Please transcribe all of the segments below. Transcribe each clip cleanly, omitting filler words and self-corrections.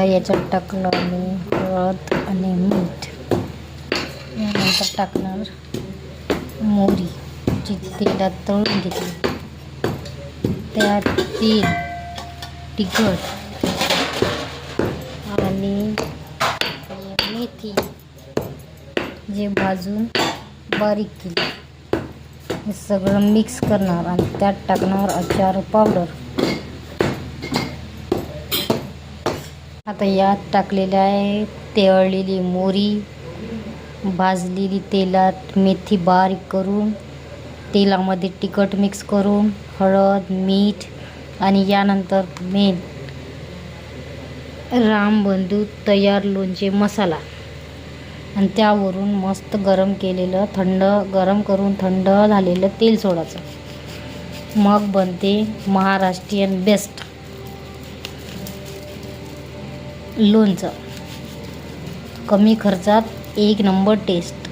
याच्यात टाकलं आणि हळद आणि मीठ. यानंतर टाकणार मोहरी जी तेलात तळून घेतली. त्यात तेल, तिखट आणि मेथी जे भाजून बारीक केली. हे सगळं मिक्स करणार आणि त्यात टाकणार अचार पावडर. आता यात टाकलेलं आहे तळलेली मोहरी, भाजलेली तेलात मेथी बारीक करून, तेलामध्ये तिखट मिक्स करून, हळद, मीठ आणि यानंतर मेन रामबंधू तयार लोणचे मसाला. आणि त्यावरून मस्त गरम करून थंड झालेलं तेल सोडायचं. मग बनते महाराष्ट्रीयन बेस्ट लोणचं. कमी खर्चात एक नंबर टेस्ट.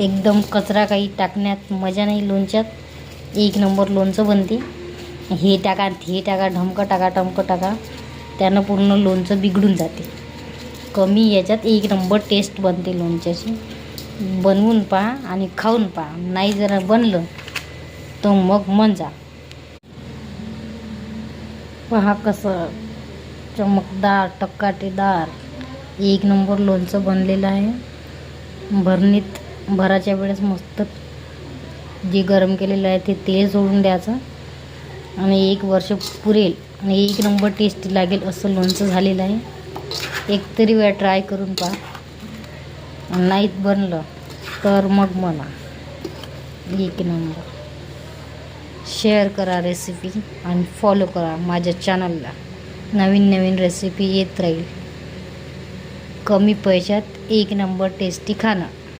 एकदम कचरा काही टाकण्यात मजा नाही लोणच्यात. एक नंबर लोणचं बनते. हे टाका ते टाका, ढमकं टाका, त्यानं पूर्ण लोणचं बिघडून जाते. कमी याच्यात एक नंबर टेस्ट बनते लोणच्याची. बनवून पहा आणि खाऊन पहा. नाही जरा बनलं तर मग मजा. पहा कसं चमकदार टक्काटेदार एक नंबर लोणचं बनलेलं आहे. भराच्या वेळेस मस्त जे गरम केलेलं आहे ते तेल सोडून द्यायचं आणि 1 वर्ष पुरेल आणि एक नंबर टेस्टी लागेल असं लोणचं झालेलं आहे. एक तरी वेळा ट्राय करून पहा. नाहीत बनलं तर मग म्हणा. एक नंबर. शेअर करा रेसिपी आणि फॉलो करा माझ्या चॅनलला. नवीन रेसिपी येत राहील. कमी पैशात एक नंबर टेस्टी खाणं.